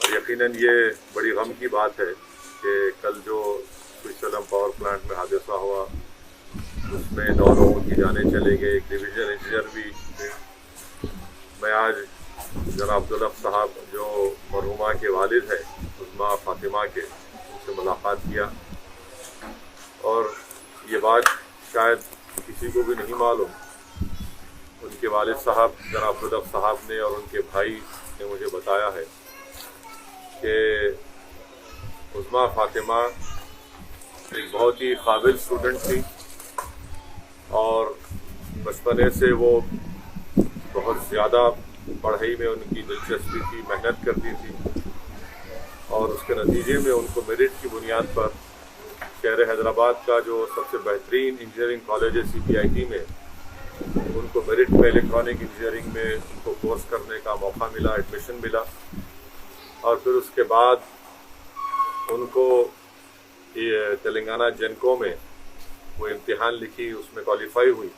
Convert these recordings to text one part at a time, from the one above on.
और यकीनन ये बड़ी गम की बात है कि कल जो स्विट्जरलैंड पावर प्लांट में हादसा हुआ उसमें 9 लोगों की जानें चले गए, एक डिवीजन इंजीनियर भी थे। मैं आज जनाब अब्दुल हक साहब जो मरहुमा के वालिद हैं उस्मा फातिमा के, उनसे मुलाकात किया और ये बात शायद किसी को भी नहीं मालूम, उनके वालिद साहब जनाब अब्दुल हक साहब ने और उनके भाई ने मुझे बताया है कि उस्मा फातिमा एक बहुत ही काबिल स्टूडेंट थी और बचपने से वो बहुत ज़्यादा पढ़ाई में उनकी दिलचस्पी थी, मेहनत करती थी और उसके नतीजे में उनको मेरिट की बुनियाद पर शहर हैदराबाद का जो सबसे बेहतरीन इंजीनियरिंग कॉलेज है CBIT में, उनको मेरिट में इलेक्ट्रॉनिक इंजीनियरिंग में उनको कोर्स करने का मौका मिला, एडमिशन मिला और फिर उसके बाद उनको ये तेलंगाना जेनको में वो इम्तिहान लिखी, उसमें क्वालिफाई हुई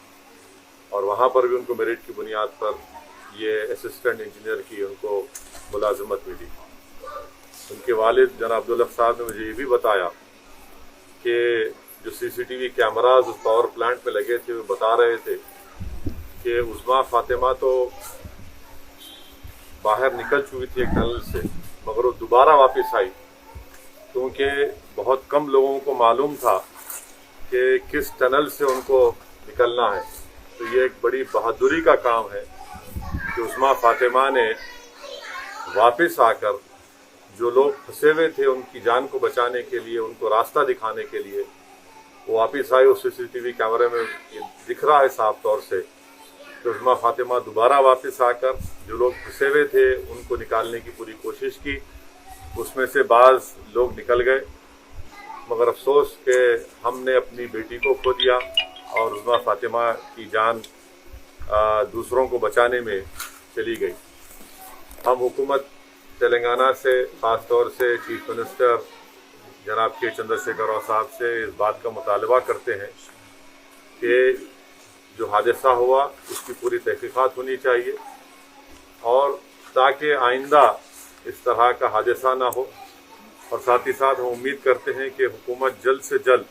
और वहाँ पर भी उनको मेरिट की बुनियाद पर ये असिस्टेंट इंजीनियर की उनको मुलाजमत मिली। उनके वालिद जनाब अब्दुल हक साहब ने मुझे ये भी बताया कि जो CCTV कैमराज उस पावर प्लांट में लगे थे वो बता रहे थे कि उस्मा फातिमा तो बाहर निकल चुकी थी एक टनल से, मगर वो दोबारा वापस आई क्योंकि बहुत कम लोगों को मालूम था कि किस टनल से उनको निकलना है। तो ये एक बड़ी बहादुरी का काम है कि उस्मा फातिमा ने वापस आकर जो लोग फंसे हुए थे उनकी जान को बचाने के लिए, उनको रास्ता दिखाने के लिए वो वापस आए। उस CCTV कैमरे में ये दिख रहा है साफ तौर से कि उस्मा फातिमा दोबारा वापस आकर जो लोग फंसे हुए थे उनको निकालने की पूरी कोशिश की। उसमें से बाज़ लोग निकल गए, मगर अफसोस कि हमने अपनी बेटी को खो दिया और उस्मा फातिमा की जान दूसरों को बचाने में चली गई। हम हुकूमत तेलंगाना से, ख़ास तौर से चीफ मिनिस्टर जनाब के चंद्रशेखर राव साहब से इस बात का मुतालबा करते हैं कि जो हादसा हुआ उसकी पूरी तहकीकात होनी चाहिए और ताकि आइंदा इस तरह का हादसा ना हो। और साथ ही साथ हम उम्मीद करते हैं कि हुकूमत जल्द से जल्द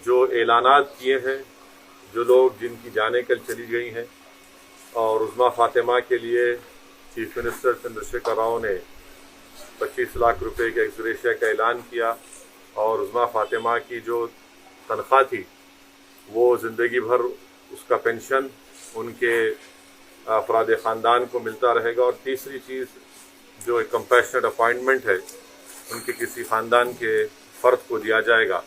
जो ऐलानात किए हैं, जो लोग जिनकी जानें कल चली गई हैं और उस्मा फातिमा के लिए चीफ मिनिस्टर चंद्रशेखर राव ने 25 लाख रुपए के एक्स-ग्रेशिया का ऐलान किया और उस्मा फातिमा की जो तनख्वाह थी वो ज़िंदगी भर उसका पेंशन उनके अफराद ख़ानदान को मिलता रहेगा। और तीसरी चीज़ जो एक कंपैशनेट अपॉइंटमेंट है उनके किसी ख़ानदान के फ़र्द को दिया जाएगा।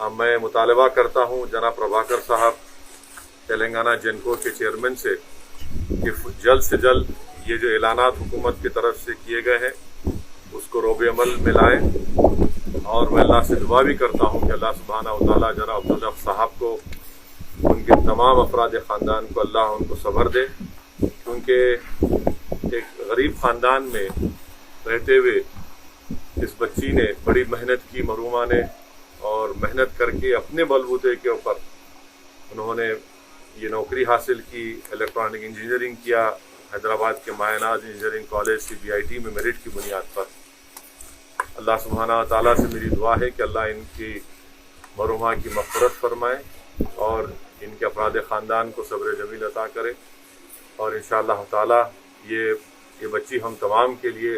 अब मैं मुतालबा करता हूँ जनाब प्रभाकर साहब तेलंगाना जेनको के चेयरमैन से कि जल्द से जल्द ये जो ऐलानात हुकूमत की तरफ से किए गए हैं उसको रोबे अमल में लाएँ। और मैं अल्लाह से दुआ भी करता हूँ कि अल्लाह सुब्हानहू व तआला जनाब अब्दुल हक साहब को, उनके तमाम अफराद ख़ानदान को अल्लाह उनको सब्र दे, क्योंकि एक गरीब ख़ानदान में रहते हुए इस बच्ची ने बड़ी मेहनत की, मरहुमा ने, और मेहनत करके अपने बलबूते के ऊपर उन्होंने ये नौकरी हासिल की, इलेक्ट्रॉनिक इंजीनियरिंग किया हैदराबाद के मायनाज इंजीनियरिंग कॉलेज CBIT में मेरिट की बुनियाद पर। अल्लाह सुब्हानहू व तआला से मेरी दुआ है कि अल्लाह इनकी मरहुमा की मग़फ़िरत फरमाए और इनके अफराद ख़ानदान को सब्र जमील अता करे। और इंशाअल्लाह ताला ये बच्ची हम तमाम के लिए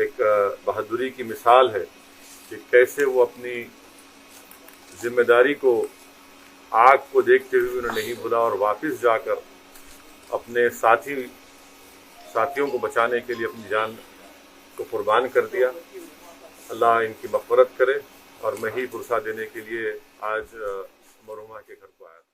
एक बहादुरी की मिसाल है कि कैसे वो अपनी ज़िम्मेदारी को, आग को देखते हुए उन्हें नहीं भूला और वापस जाकर अपने साथियों को बचाने के लिए अपनी जान को कुर्बान कर दिया। अल्लाह इनकी मग़फ़िरत करे। और मैं ही पुरसा देने के लिए आज मरहुमा के घर को आया था।